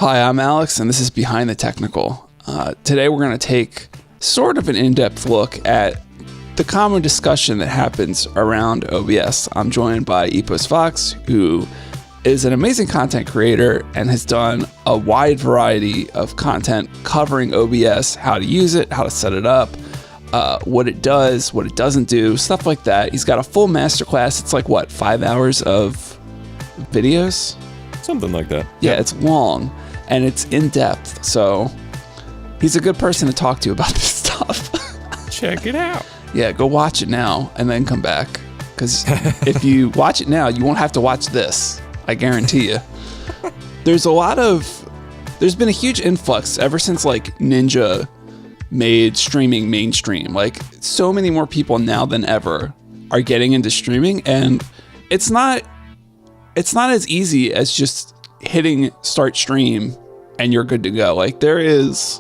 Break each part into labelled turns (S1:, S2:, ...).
S1: Hi, I'm Alex, and this is Behind the Technical. Today we're going to take sort of an in-depth look at the common discussion that happens around OBS. I'm joined by EposVox, who is an amazing content creator and has done a wide variety of content covering OBS, how to use it, how to set it up, what it does, what it doesn't do, stuff like that. He's got a full masterclass. It's like, 5 hours of videos?
S2: Something like that.
S1: Yeah, it's long and it's in depth. So he's a good person to talk to about this stuff.
S2: Check it out.
S1: Yeah, go watch it now and then come back. Because if you watch it now, you won't have to watch this. I guarantee you. There's been a huge influx ever since like Ninja made streaming mainstream. Like, so many more people now than ever are getting into streaming, and it's not as easy as just hitting start stream and you're good to go. Like, there's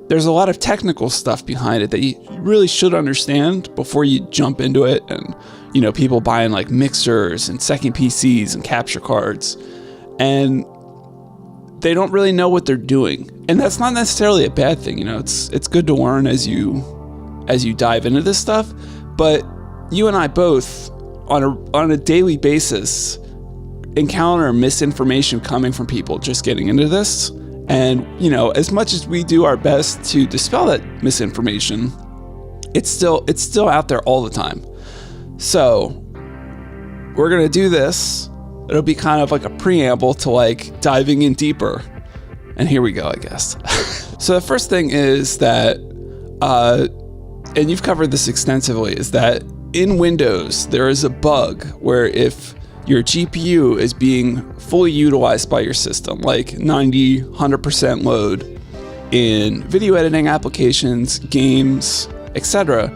S1: a lot of technical stuff behind it that you really should understand before you jump into it. And, people buying like mixers and second PCs and capture cards, and they don't really know what they're doing. And that's not necessarily a bad thing. It's good to learn as you dive into this stuff. But you and I both on a daily basis encounter misinformation coming from people just getting into this. And, as much as we do our best to dispel that misinformation, it's still out there all the time. So we're going to do this. It'll be kind of like a preamble to like diving in deeper. And here we go, I guess. So the first thing is that, and you've covered this extensively, is that in Windows, there is a bug where if your GPU is being fully utilized by your system, like 90, 100% load in video editing applications, games, etc.,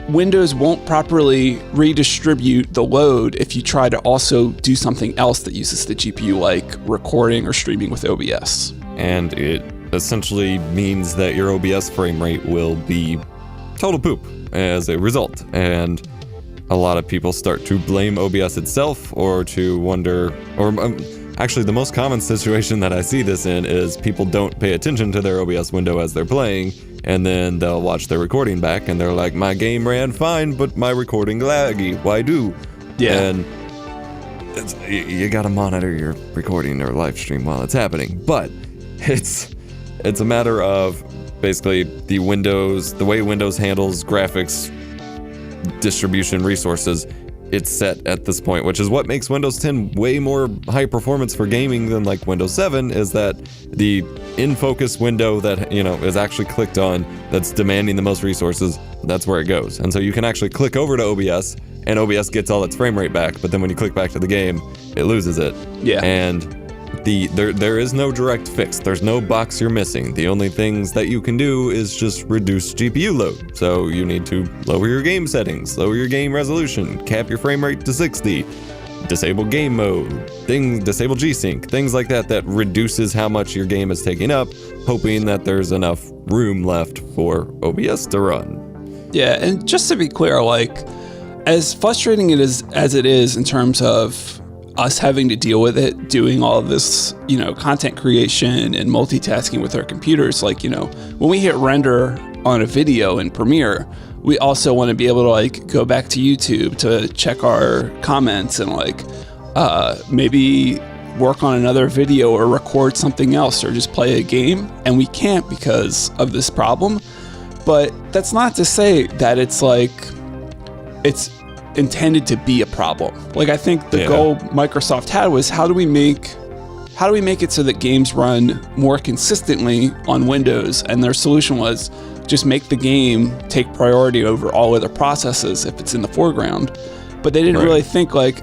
S1: Windows won't properly redistribute the load if you try to also do something else that uses the GPU, like recording or streaming with OBS.
S2: And it essentially means that your OBS frame rate will be total poop as a result. And a lot of people start to blame OBS itself, or to wonder, or actually the most common situation that I see this in is people don't pay attention to their OBS window as they're playing, and then they'll watch their recording back and they're like, my game ran fine, but my recording laggy. Why do?
S1: Yeah.
S2: And you gotta monitor your recording or live stream while it's happening. But it's a matter of basically the way Windows handles graphics distribution resources. It's set at this point, which is what makes Windows 10 way more high performance for gaming than like Windows 7, is that the in-focus window that, is actually clicked on, that's demanding the most resources, that's where it goes. And so you can actually click over to OBS, and OBS gets all its frame rate back, but then when you click back to the game, it loses it.
S1: Yeah.
S2: And there is no direct fix. There's no box you're missing. The only things that you can do is just reduce GPU load. So you need to lower your game settings, lower your game resolution, cap your frame rate to 60, disable game mode, disable G-Sync, things like that reduces how much your game is taking up, hoping that there's enough room left for OBS to run.
S1: Yeah, and just to be clear, like, as frustrating as it is in terms of us having to deal with it, doing all of this, content creation and multitasking with our computers, like, when we hit render on a video in Premiere, we also want to be able to like go back to YouTube to check our comments and like maybe work on another video or record something else or just play a game, and we can't because of this problem. But that's not to say that it's intended to be a problem. Like, I think the goal Microsoft had was how do we make it so that games run more consistently on Windows? And their solution was just make the game take priority over all other processes if it's in the foreground. But they didn't really think like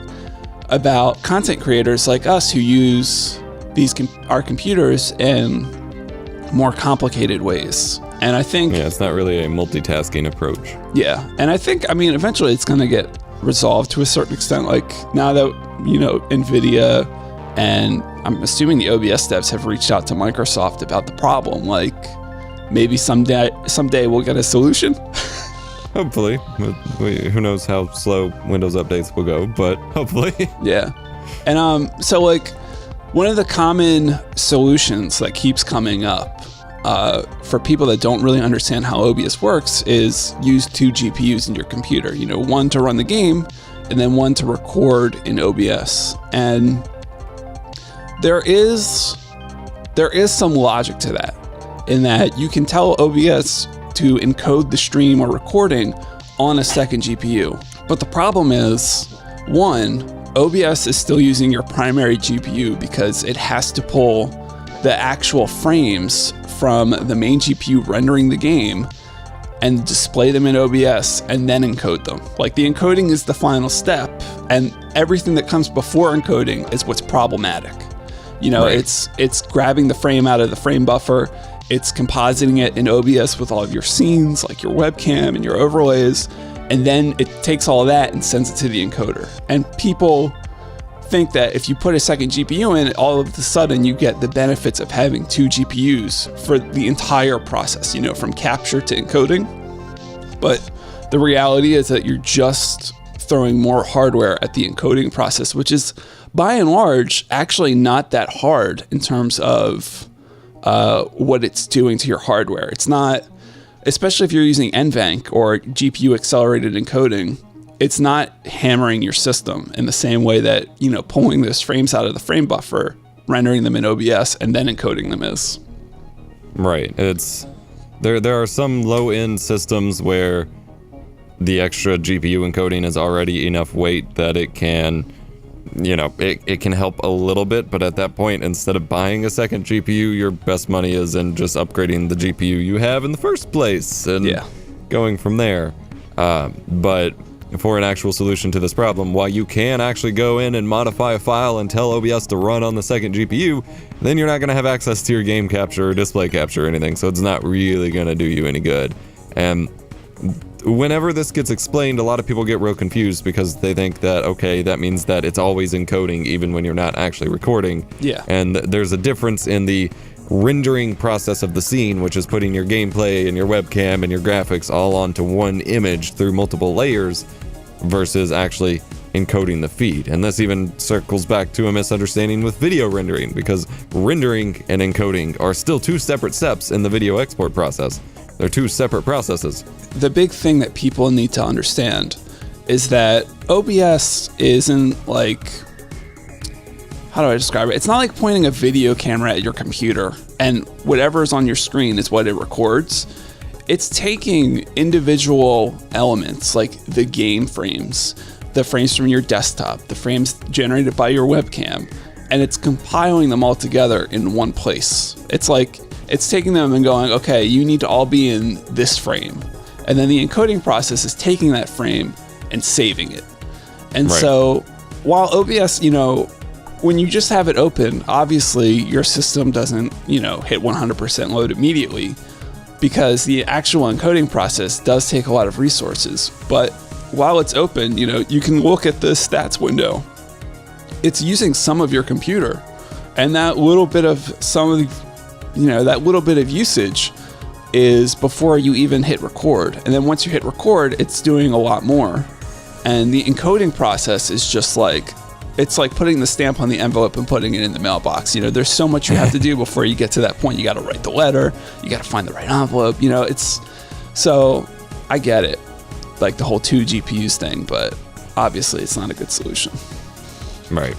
S1: about content creators like us who use our computers in more complicated ways. And I think
S2: it's not really a multitasking approach.
S1: Yeah, and I think eventually it's going to get resolved to a certain extent. Like, now that NVIDIA and I'm assuming the OBS devs have reached out to Microsoft about the problem, like maybe someday we'll get a solution.
S2: Hopefully. Who knows how slow Windows updates will go, but hopefully.
S1: Yeah. And so like One of the common solutions that keeps coming up for people that don't really understand how OBS works is use 2 GPUs in your computer. One to run the game and then one to record in OBS. And there is some logic to that, in that you can tell OBS to encode the stream or recording on a second GPU. But the problem is, one, OBS is still using your primary GPU because it has to pull the actual frames from the main GPU rendering the game and display them in OBS and then encode them. Like, the encoding is the final step, and everything that comes before encoding is what's problematic. Right. It's grabbing the frame out of the frame buffer, it's compositing it in OBS with all of your scenes, like your webcam and your overlays, and then it takes all of that and sends it to the encoder. And people think that if you put a second GPU in, all of a sudden you get the benefits of having 2 GPUs for the entire process, from capture to encoding. But the reality is that you're just throwing more hardware at the encoding process, which is by and large actually not that hard in terms of what it's doing to your hardware. It's not, especially if you're using NVENC or GPU accelerated encoding, it's not hammering your system in the same way that, pulling those frames out of the frame buffer, rendering them in OBS, and then encoding them is.
S2: Right. There are some low-end systems where the extra GPU encoding is already enough weight that it can, it can help a little bit, but at that point, instead of buying a second GPU, your best money is in just upgrading the GPU you have in the first place and going from there. But for an actual solution to this problem, while you can actually go in and modify a file and tell OBS to run on the second GPU, then you're not going to have access to your game capture or display capture or anything, so it's not really going to do you any good. And whenever this gets explained, a lot of people get real confused because they think that, okay, that means that it's always encoding even when you're not actually recording.
S1: Yeah.
S2: And there's a difference in the rendering process of the scene, which is putting your gameplay and your webcam and your graphics all onto one image through multiple layers, versus actually encoding the feed. And this even circles back to a misunderstanding with video rendering, because rendering and encoding are still 2 separate steps in the video export process. They're 2 separate processes.
S1: The big thing that people need to understand is that OBS isn't like, how do I describe it? It's not like pointing a video camera at your computer and whatever's on your screen is what it records. It's taking individual elements like the game frames, the frames from your desktop, the frames generated by your webcam, and it's compiling them all together in one place. It's like, it's taking them and going, okay, you need to all be in this frame. And then the encoding process is taking that frame and saving it. And
S2: right.
S1: So while OBS, when you just have it open, obviously your system doesn't, hit 100% load immediately, because the actual encoding process does take a lot of resources. But while it's open, you can look at the stats window. It's using some of your computer, and that little bit of that little bit of usage is before you even hit record. And then once you hit record, it's doing a lot more. And the encoding process is just like, it's like putting the stamp on the envelope and putting it in the mailbox. There's so much you have to do before you get to that point. You got to write the letter, you got to find the right envelope, so I get it, like the whole 2 GPUs thing, but obviously it's not a good solution.
S2: Right.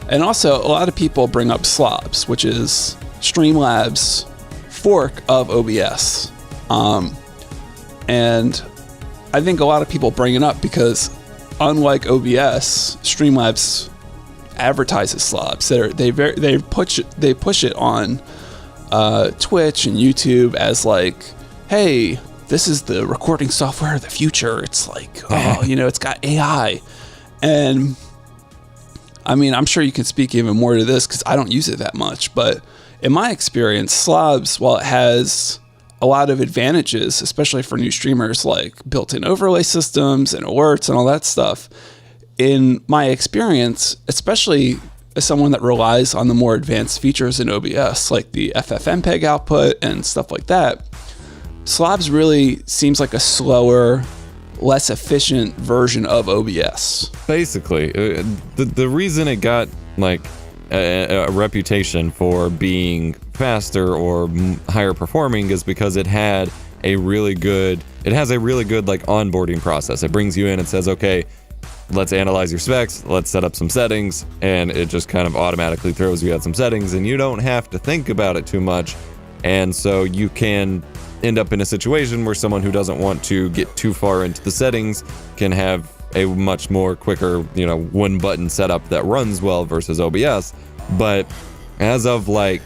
S1: And also, a lot of people bring up Slobs, which is Streamlabs' fork of OBS. And I think a lot of people bring it up because unlike OBS, Streamlabs advertises Slobs. They push it on Twitch and YouTube as like, hey, this is the recording software of the future. It's like, it's got AI. And I mean, I'm sure you can speak even more to this because I don't use it that much. But in my experience, Slobs, while it has a lot of advantages, especially for new streamers, like built-in overlay systems and alerts and all that stuff, in my experience, especially as someone that relies on the more advanced features in OBS, like the FFmpeg output and stuff like that, Slobs really seems like a slower, less efficient version of OBS.
S2: Basically, the reason it got like a reputation for being faster or higher performing is because it has a really good like onboarding process. It brings you in and says, okay, let's analyze your specs, let's set up some settings, and it just kind of automatically throws you at some settings, and you don't have to think about it too much. And so you can end up in a situation where someone who doesn't want to get too far into the settings can have a much more quicker, one button setup that runs well versus OBS. But as of like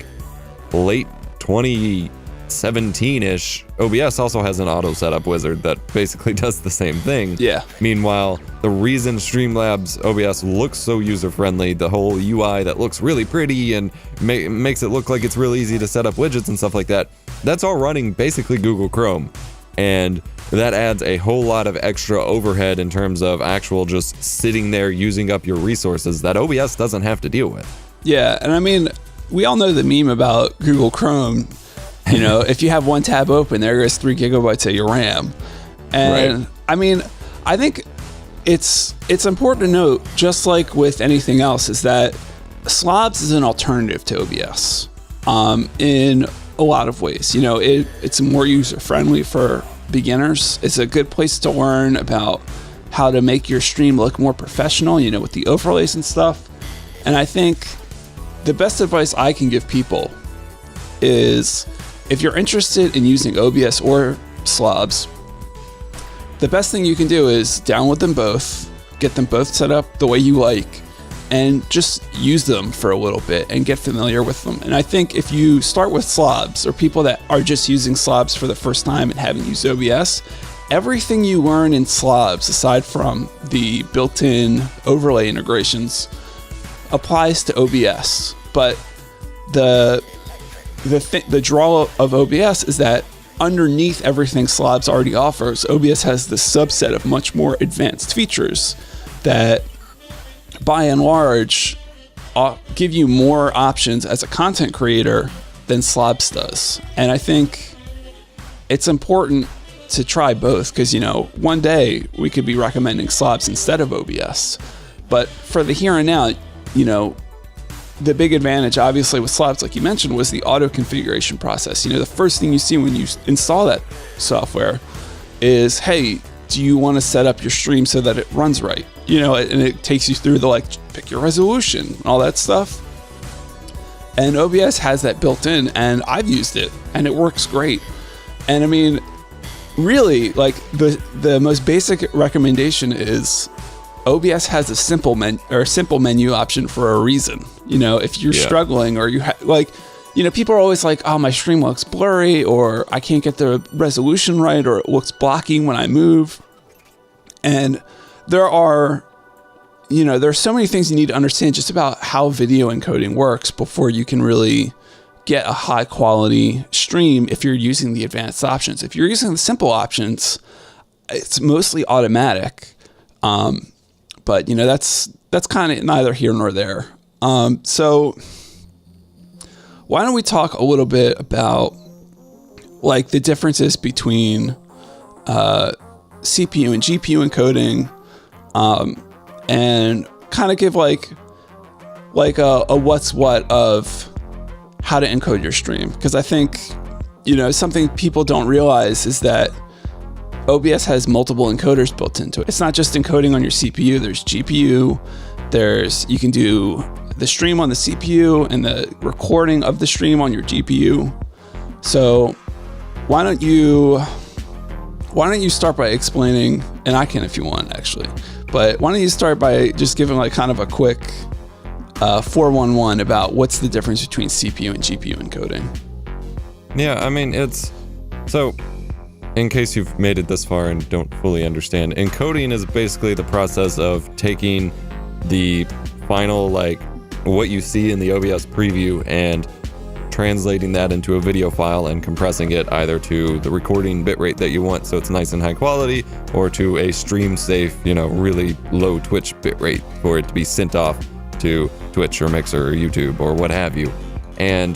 S2: late 2017-ish, OBS also has an auto setup wizard that basically does the same thing.
S1: Yeah.
S2: Meanwhile, the reason Streamlabs OBS looks so user-friendly, the whole UI that looks really pretty and makes it look like it's real easy to set up widgets and stuff like that, that's all running basically Google Chrome. And that adds a whole lot of extra overhead in terms of actual just sitting there using up your resources that OBS doesn't have to deal with.
S1: Yeah, and I mean, we all know the meme about Google Chrome. If you have one tab open, there goes 3 gigabytes of your RAM. And right. I mean, I think it's important to note, just like with anything else, is that Slobs is an alternative to OBS in a lot of ways. It's more user-friendly for beginners. It's a good place to learn about how to make your stream look more professional, with the overlays and stuff. And I think the best advice I can give people is, if you're interested in using OBS or Slobs, the best thing you can do is download them both, get them both set up the way you like, and just use them for a little bit and get familiar with them. And I think if you start with Slobs, or people that are just using Slobs for the first time and haven't used OBS, everything you learn in Slobs, aside from the built-in overlay integrations, applies to OBS. But the draw of OBS is that underneath everything Slobs already offers, OBS has this subset of much more advanced features that, by and large, give you more options as a content creator than Slobs does. And I think it's important to try both, because one day we could be recommending Slobs instead of OBS. But for the here and now, the big advantage, obviously, with Slobs, like you mentioned, was the auto configuration process. The first thing you see when you install that software is, hey, do you want to set up your stream so that it runs right? And it takes you through the pick your resolution and all that stuff. And OBS has that built in, and I've used it, and it works great. And I mean, really, the most basic recommendation is, OBS has a simple menu option for a reason. If you're struggling, or people are always like, oh, my stream looks blurry, or I can't get the resolution right, or it looks blocking when I move. And there's so many things you need to understand just about how video encoding works before you can really get a high quality stream if you're using the advanced options. If you're using the simple options, it's mostly automatic. But that's kind of neither here nor there. So why don't we talk a little bit about the differences between CPU and GPU encoding, and kind of give a what's what of how to encode your stream. Because I think something people don't realize is that OBS has multiple encoders built into it. It's not just encoding on your CPU. There's GPU. You can do the stream on the CPU and the recording of the stream on your GPU. So why don't you start by explaining, and I can if you want, actually, but why don't you start by just giving kind of a quick 411 about what's the difference between CPU and GPU encoding?
S2: Yeah, I mean, in case you've made it this far and don't fully understand, encoding is basically the process of taking the final, what you see in the OBS preview and translating that into a video file and compressing it either to the recording bitrate that you want so it's nice and high quality, or to a stream safe, really low Twitch bitrate for it to be sent off to Twitch or Mixer or YouTube or what have you. And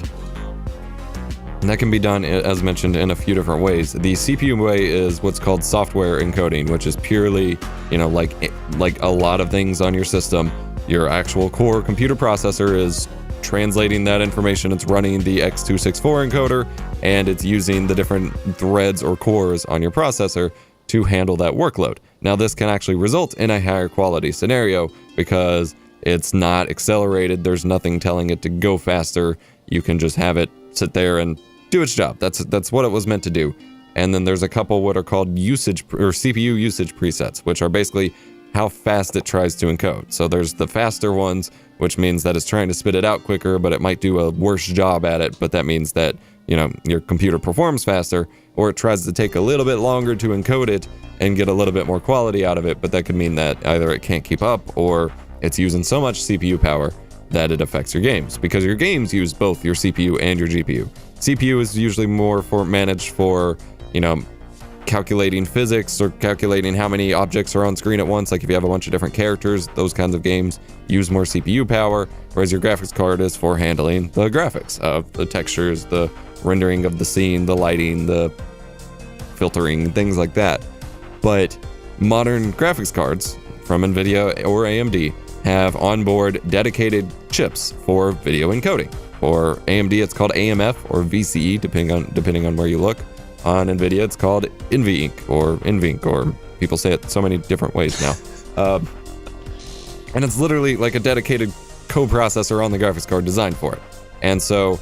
S2: that can be done, as mentioned, in a few different ways. The CPU way is what's called software encoding, which is purely, like a lot of things on your system, your actual core computer processor is translating that information. It's running the x264 encoder, and it's using the different threads or cores on your processor to handle that workload. Now, this can actually result in a higher quality scenario because it's not accelerated. There's nothing telling it to go faster. You can just have it sit there and do its job. That's what it was meant to do. And then there's a couple what are called usage or CPU usage presets, which are basically how fast it tries to encode. So there's the faster ones, which means that it's trying to spit it out quicker, but it might do a worse job at it. But that means that, you know, your computer performs faster, or it tries to take a little bit longer to encode it and get a little bit more quality out of it. But that could mean that either it can't keep up or it's using so much CPU power that it affects your games, because your games use both your CPU and your GPU. CPU is usually more managed for, you know, calculating physics or calculating how many objects are on screen at once. Like if you have a bunch of different characters, those kinds of games use more CPU power, whereas your graphics card is for handling the graphics of the textures, the rendering of the scene, the lighting, the filtering, things like that. But modern graphics cards from NVIDIA or AMD have onboard dedicated chips for video encoding. For AMD, it's called AMF or VCE, depending on where you look. On NVIDIA, it's called NVINC or NVINC, or people say it so many different ways now. And it's literally like a dedicated coprocessor on the graphics card designed for it. And so,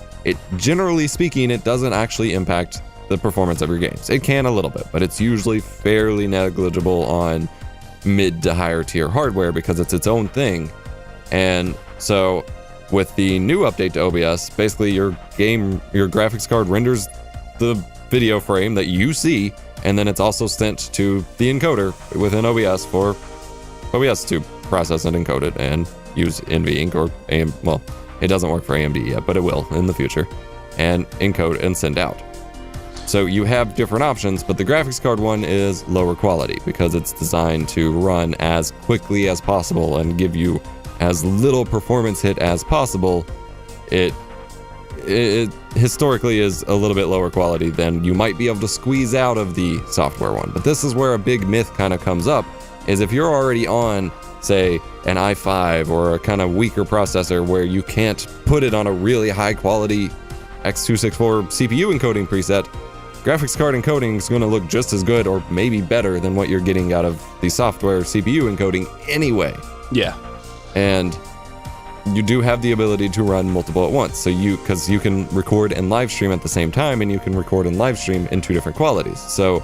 S2: generally speaking, it doesn't actually impact the performance of your games. It can a little bit, but it's usually fairly negligible on mid to higher tier hardware because it's its own thing. And so, with the new update to OBS, basically your graphics card renders the video frame that you see, and then it's also sent to the encoder within OBS for OBS to process and encode it and use NVINC or AM. Well, it doesn't work for AMD yet, but it will in the future, and encode and send out. So you have different options, but the graphics card one is lower quality because it's designed to run as quickly as possible and give you as little performance hit as possible. It historically is a little bit lower quality than you might be able to squeeze out of the software one. But this is where a big myth kind of comes up, is if you're already on, say, an i5 or a kind of weaker processor where you can't put it on a really high quality x264 CPU encoding preset, graphics card encoding is going to look just as good or maybe better than what you're getting out of the software CPU encoding anyway.
S1: Yeah.
S2: And you do have the ability to run multiple at once. So because you can record and live stream at the same time, and you can record and live stream in two different qualities. So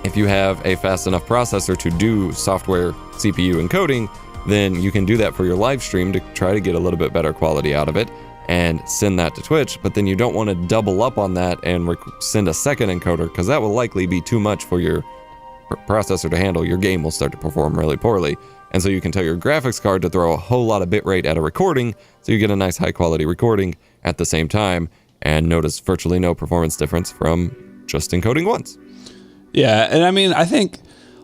S2: if you have a fast enough processor to do software CPU encoding, then you can do that for your live stream to try to get a little bit better quality out of it and send that to Twitch. But then you don't want to double up on that and send a second encoder, because that will likely be too much for your processor to handle. Your game will start to perform really poorly. And so you can tell your graphics card to throw a whole lot of bitrate at a recording, so you get a nice high quality recording at the same time and notice virtually no performance difference from just encoding once.
S1: Yeah, and I mean, I think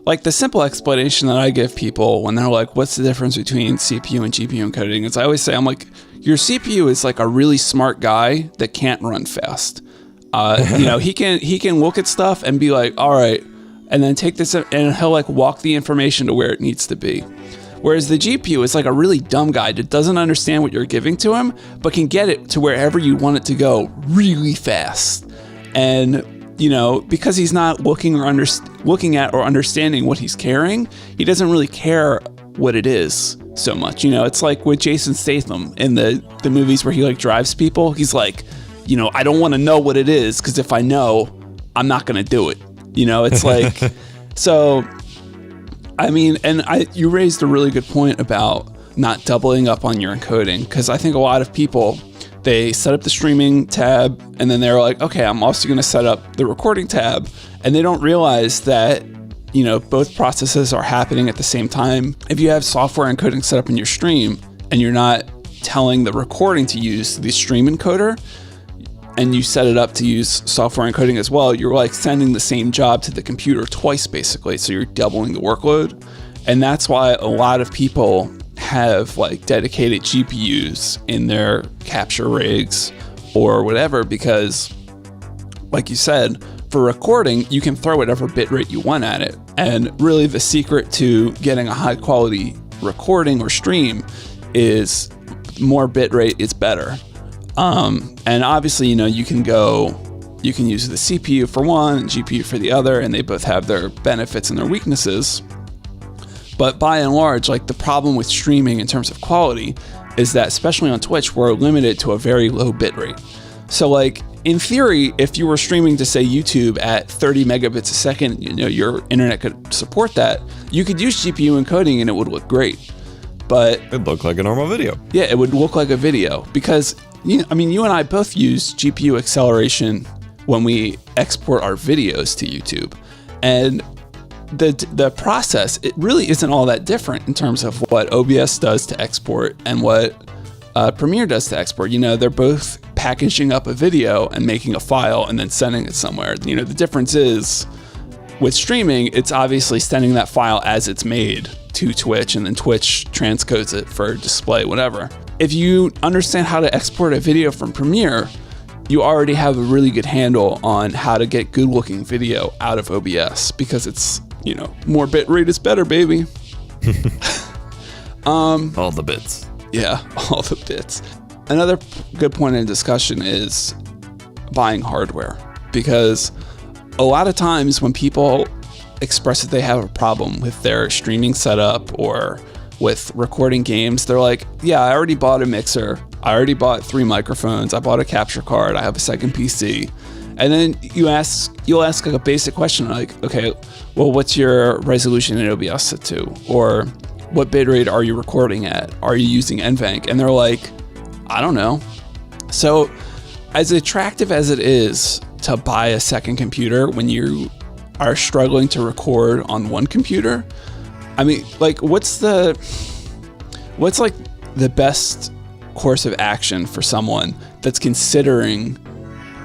S1: like the simple explanation that I give people when they're like, what's the difference between CPU and GPU encoding? Is I always say, I'm like, your CPU is like a really smart guy that can't run fast. You know, he can look at stuff and be like, all right, and then take this, and he'll like walk the information to where it needs to be. Whereas the GPU is like a really dumb guy that doesn't understand what you're giving to him, but can get it to wherever you want it to go really fast. And, you know, because he's not looking at or understanding what he's carrying, he doesn't really care what it is so much. You know, it's like with Jason Statham in the movies where he like drives people. He's like, you know, I don't want to know what it is, because if I know, I'm not going to do it. You know, it's like, so, I mean, and you raised a really good point about not doubling up on your encoding, because I think a lot of people, they set up the streaming tab and then they're like, okay, I'm also going to set up the recording tab. And they don't realize that, you know, both processes are happening at the same time. If you have software encoding set up in your stream and you're not telling the recording to use the stream encoder, and you set it up to use software encoding as well, you're like sending the same job to the computer twice, basically. So you're doubling the workload. And that's why a lot of people have like dedicated GPUs in their capture rigs or whatever, because like you said, for recording, you can throw whatever bitrate you want at it. And really the secret to getting a high quality recording or stream is more bitrate is better. And obviously, you can use the CPU for one, GPU for the other, and they both have their benefits and their weaknesses. But by and large, like, the problem with streaming in terms of quality is that, especially on Twitch, we're limited to a very low bitrate. So, like, in theory, if you were streaming to, say, YouTube at 30 megabits a second, your internet could support that. You could use GPU encoding and it would look great. But
S2: it'd look like a normal video.
S1: Yeah, it would look like a video because, you and I both use GPU acceleration when we export our videos to YouTube. And the process, it really isn't all that different in terms of what OBS does to export and what Premiere does to export. They're both packaging up a video and making a file and then sending it somewhere. The difference is with streaming, it's obviously sending that file as it's made to Twitch, and then Twitch transcodes it for display, whatever. If you understand how to export a video from Premiere, you already have a really good handle on how to get good looking video out of OBS because it's, more bitrate is better, baby.
S2: All the bits.
S1: Yeah, all the bits. Another good point in discussion is buying hardware, because a lot of times when people express that they have a problem with their streaming setup or with recording games, they're like, yeah, I already bought a mixer, I already bought 3 microphones, I bought a capture card, I have a second PC. And then you'll ask like a basic question like, okay, well, what's your resolution in OBS set to? Or what bitrate are you recording at? Are you using NVENC? And they're like, I don't know. So as attractive as it is to buy a second computer when you are struggling to record on one computer, I mean, like, what's like the best course of action for someone that's considering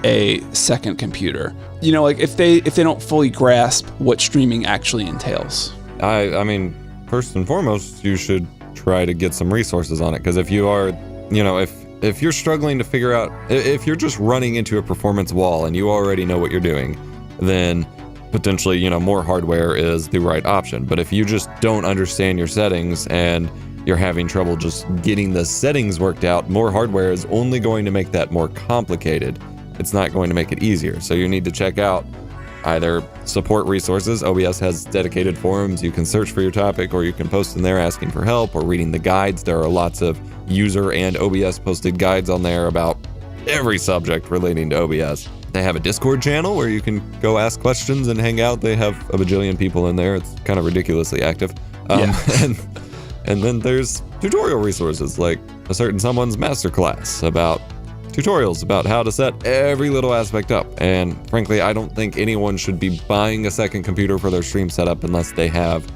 S1: a second computer? Like, if they don't fully grasp what streaming actually entails.
S2: I mean, first and foremost, you should try to get some resources on it, because if you are, if you're struggling to figure out, if you're just running into a performance wall and you already know what you're doing, then potentially, more hardware is the right option. But if you just don't understand your settings and you're having trouble just getting the settings worked out, more hardware is only going to make that more complicated. It's not going to make it easier. So you need to check out either support resources. OBS has dedicated forums. You can search for your topic, or you can post in there asking for help or reading the guides. There are lots of user and OBS posted guides on there about every subject relating to OBS. They have a Discord channel where you can go ask questions and hang out. They have a bajillion people in there. It's kind of ridiculously active. And then there's tutorial resources like a certain someone's masterclass about tutorials about how to set every little aspect up. And frankly, I don't think anyone should be buying a second computer for their stream setup unless they have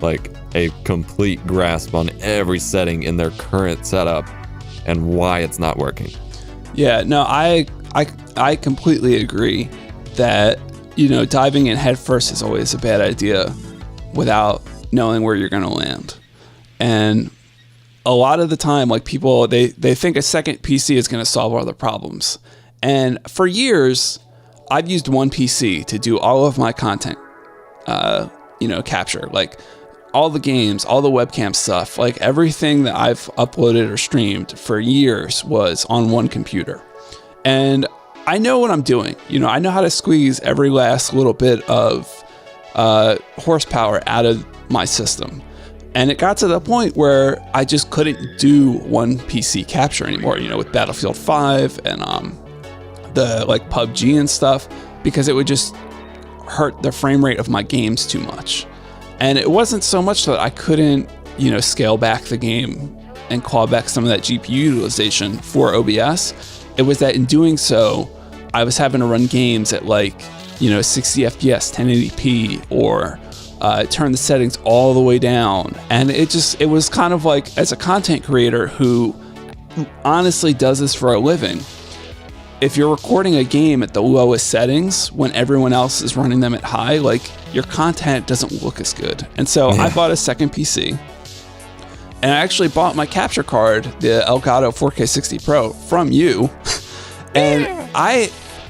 S2: like a complete grasp on every setting in their current setup and why it's not working.
S1: Yeah, no, I completely agree that, diving in headfirst is always a bad idea without knowing where you're going to land. And a lot of the time, like, people, they think a second PC is going to solve all their problems. And for years, I've used one PC to do all of my content, capture, like all the games, all the webcam stuff, like everything that I've uploaded or streamed for years was on one computer. And I know what I'm doing. I know how to squeeze every last little bit of horsepower out of my system. And it got to the point where I just couldn't do one PC capture anymore, with Battlefield 5 and the like PUBG and stuff, because it would just hurt the frame rate of my games too much. And it wasn't so much that I couldn't, scale back the game and claw back some of that GPU utilization for OBS. It was that in doing so, I was having to run games at 60 FPS, 1080p, or turn the settings all the way down. And it was kind of like, as a content creator who honestly does this for a living, if you're recording a game at the lowest settings when everyone else is running them at high, like, your content doesn't look as good. And so I bought a second PC, and I actually bought my capture card, the Elgato 4K60 Pro, from you. And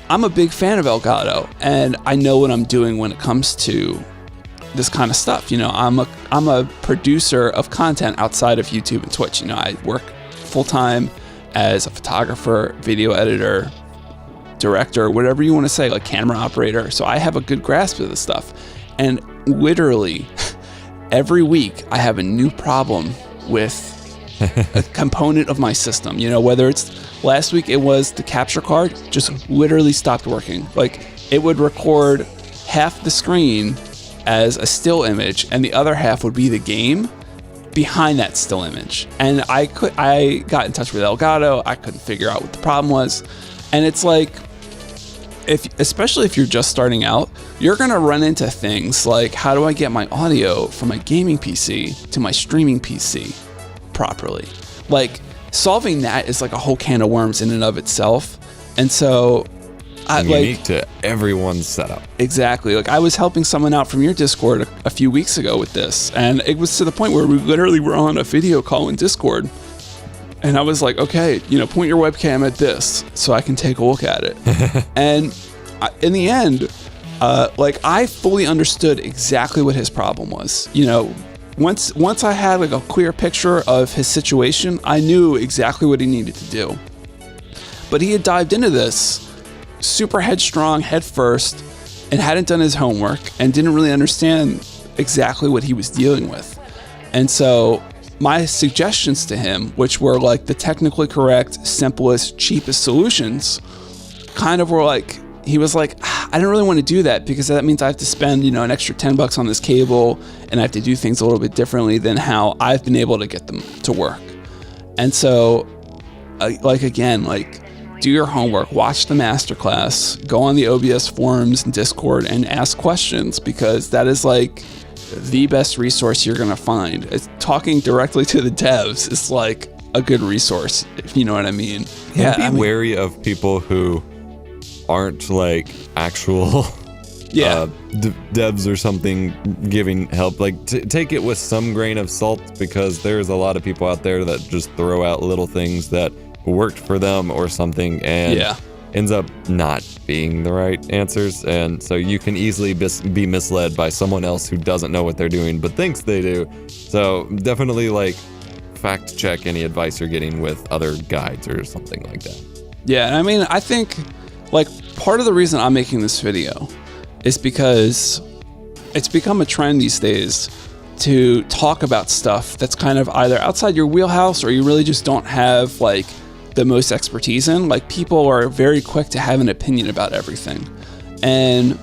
S1: I'm a big fan of Elgato, and I know what I'm doing when it comes to this kind of stuff. You know, I'm a producer of content outside of YouTube and Twitch. You know, I work full-time as a photographer, video editor, director, whatever you want to say, like camera operator. So I have a good grasp of this stuff. And literally every week I have a new problem with a component of my system. You know, whether it's last week it was the capture card just literally stopped working. Like it would record half the screen as a still image and the other half would be the game behind that still image. And I got in touch with Elgato. I couldn't figure out what the problem was. And it's like, especially if you're just starting out, you're gonna run into things like, how do I get my audio from my gaming PC to my streaming PC properly? Like solving that is like a whole can of worms in and of itself. And so
S2: unique to everyone's setup.
S1: Exactly. Like I was helping someone out from your Discord a few weeks ago with this, and it was to the point where we literally were on a video call in Discord, and I was like, okay, you know, point your webcam at this so I can take a look at it. And in the end, like I fully understood exactly what his problem was. You know, once I had like a clear picture of his situation, I knew exactly what he needed to do. But he had dived into this super headstrong, head first, and hadn't done his homework and didn't really understand exactly what he was dealing with. And so my suggestions to him, which were like the technically correct, simplest, cheapest solutions, kind of were like, he was like, I didn't really want to do that because that means I have to spend, you know, an extra $10 on this cable and I have to do things a little bit differently than how I've been able to get them to work. And so, like, again, like, do your homework, watch the masterclass, go on the OBS forums and Discord and ask questions, because that is like the best resource you're going to find. Talking directly to the devs is like a good resource, if you know what I mean.
S2: Yeah, be wary of people who aren't like actual devs or something giving help. Like take it with some grain of salt, because there's a lot of people out there that just throw out little things that worked for them or something and ends up not being the right answers. And so you can easily be misled by someone else who doesn't know what they're doing but thinks they do. So definitely like fact check any advice you're getting with other guides or something like that.
S1: Yeah, I mean, I think like part of the reason I'm making this video is because it's become a trend these days to talk about stuff that's kind of either outside your wheelhouse or you really just don't have like the most expertise in. Like people are very quick to have an opinion about everything. And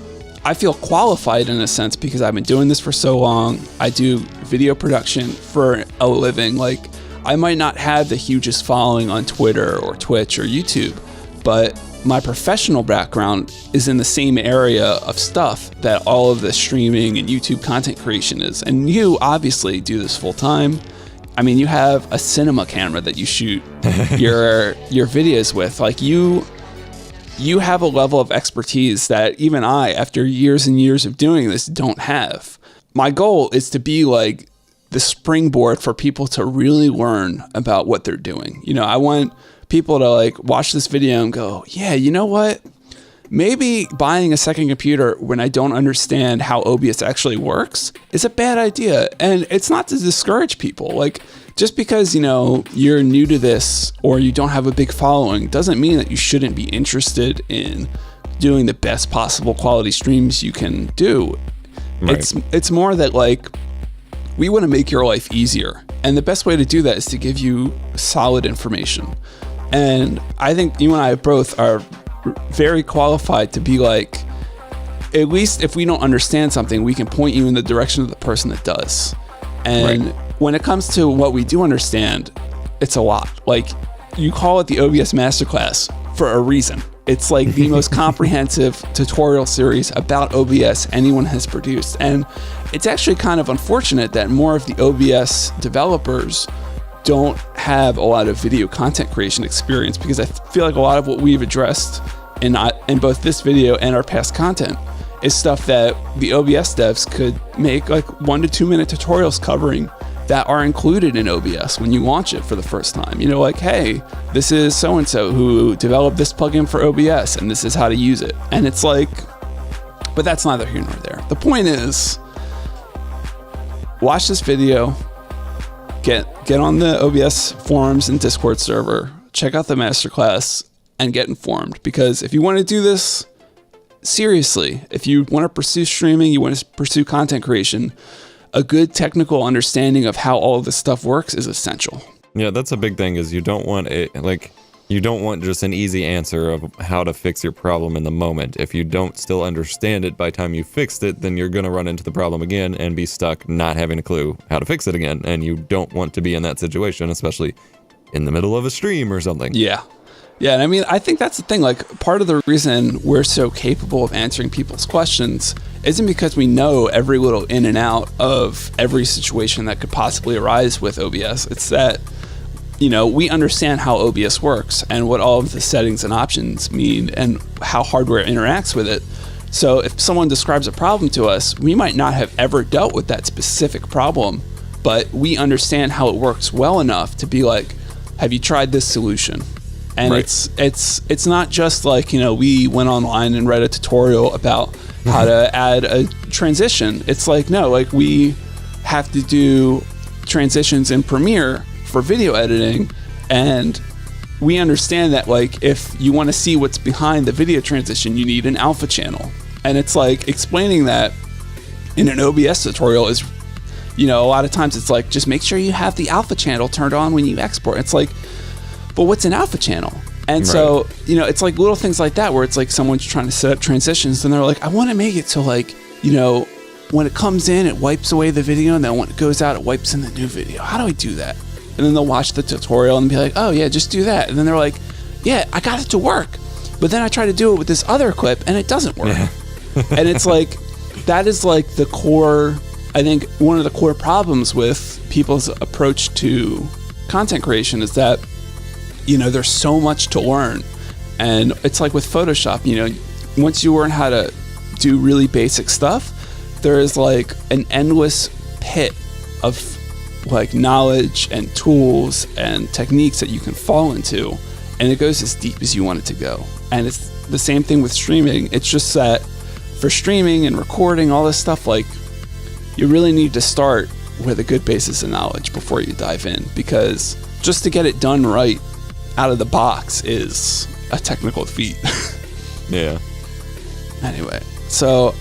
S1: I feel qualified in a sense because I've been doing this for so long. I do video production for a living. Like I might not have the hugest following on Twitter or Twitch or YouTube, but my professional background is in the same area of stuff that all of the streaming and YouTube content creation is. And you obviously do this full time. I mean, you have a cinema camera that you shoot your videos with. Like you have a level of expertise that even I, after years and years of doing this, don't have. My goal is to be like the springboard for people to really learn about what they're doing. You know, I want people to like watch this video and go, yeah, you know what? Maybe buying a second computer when I don't understand how OBS actually works is a bad idea. And it's not to discourage people. Like just because, you know, you're new to this or you don't have a big following doesn't mean that you shouldn't be interested in doing the best possible quality streams you can do. Right. It's more that like we want to make your life easier. And the best way to do that is to give you solid information. And I think you and I both are very qualified to be like, at least if we don't understand something, we can point you in the direction of the person that does. And when it comes to what we do understand, it's a lot. Like you call it the OBS Masterclass for a reason. It's like the most comprehensive tutorial series about OBS anyone has produced. And it's actually kind of unfortunate that more of the OBS developers don't have a lot of video content creation experience, because I feel like a lot of what we've addressed in both this video and our past content is stuff that the OBS devs could make like 1 to 2 minute tutorials covering that are included in OBS when you launch it for the first time. You know, like, hey, this is so-and-so who developed this plugin for OBS and this is how to use it. And it's like, but that's neither here nor there. The point is, watch this video, get on the OBS forums and Discord server, check out the masterclass, and get informed. Because if you want to do this seriously, if you want to pursue streaming, you want to pursue content creation, a good technical understanding of how all of this stuff works is essential.
S2: Yeah, that's a big thing, is you don't want just an easy answer of how to fix your problem in the moment. If you don't still understand it by the time you fixed it, then you're going to run into the problem again and be stuck not having a clue how to fix it again. And you don't want to be in that situation, especially in the middle of a stream or something.
S1: Yeah. Yeah, and I mean, I think that's the thing. Like, part of the reason we're so capable of answering people's questions isn't because we know every little in and out of every situation that could possibly arise with OBS. It's that, you know, we understand how OBS works and what all of the settings and options mean and how hardware interacts with it. So if someone describes a problem to us, we might not have ever dealt with that specific problem, but we understand how it works well enough to be like, have you tried this solution? And
S2: right.
S1: it's not just like, you know, we went online and read a tutorial about how to add a transition. It's like, no, like we have to do transitions in Premiere for video editing, and we understand that, like, if you want to see what's behind the video transition, you need an alpha channel. And it's like explaining that in an OBS tutorial is, you know, a lot of times it's like, just make sure you have the alpha channel turned on when you export. It's like, but what's an alpha channel? And so, you know, it's like little things like that where it's like someone's trying to set up transitions and they're like, I want to make it so, like, you know, when it comes in, it wipes away the video, and then when it goes out, it wipes in the new video. How do I do that? And then they'll watch the tutorial and be like, oh yeah, just do that. And then they're like, yeah, I got it to work. But then I try to do it with this other clip and it doesn't work. Yeah. And it's like, that is like the core, I think one of the core problems with people's approach to content creation is that, you know, there's so much to learn. And it's like with Photoshop, you know, once you learn how to do really basic stuff, there is like an endless pit of like knowledge and tools and techniques that you can fall into, and it goes as deep as you want it to go. And it's the same thing with streaming. It's just that for streaming and recording, all this stuff, like, you really need to start with a good basis of knowledge before you dive in, because just to get it done right out of the box is a technical feat.
S2: Yeah.
S1: Anyway, so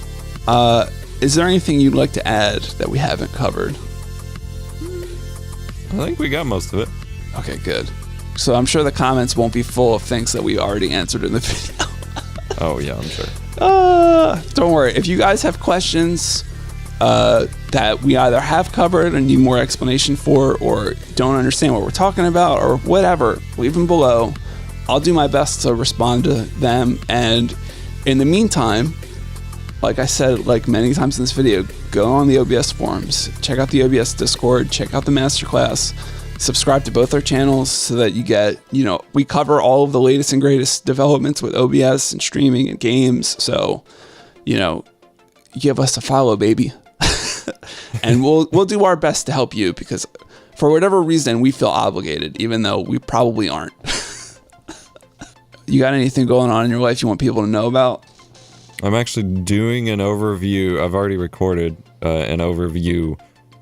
S1: is there anything you'd like to add that we haven't covered?
S2: I think we got most of it.
S1: Okay, good. So I'm sure the comments won't be full of things that we already answered in the video.
S2: Oh yeah, I'm sure.
S1: Don't worry. If you guys have questions that we either have covered and need more explanation for, or don't understand what we're talking about, or whatever, leave them below. I'll do my best to respond to them. And in the meantime, like I said, like many times in this video, go on the OBS forums, check out the OBS Discord, check out the masterclass, subscribe to both our channels so that you get, you know, we cover all of the latest and greatest developments with OBS and streaming and games. So, you know, give us a follow, baby. And we'll do our best to help you, because for whatever reason, we feel obligated, even though we probably aren't. You got anything going on in your life you want people to know about?
S2: I'm actually doing an overview. I've already recorded an overview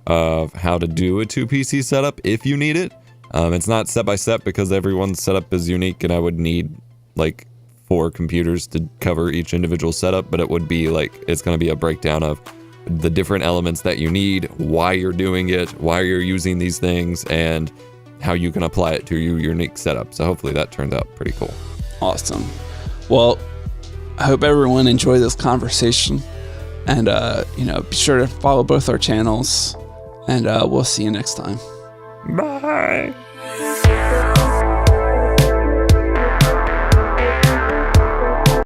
S2: of how to do a 2-PC setup if you need it. It's not step by step because everyone's setup is unique, and I would need like 4 computers to cover each individual setup, but it would be like, it's going to be a breakdown of the different elements that you need, why you're doing it, why you're using these things, and how you can apply it to your unique setup. So hopefully that turns out pretty cool.
S1: Awesome. Well, I hope everyone enjoyed this conversation, and you know, be sure to follow both our channels, and we'll see you next time.
S2: Bye.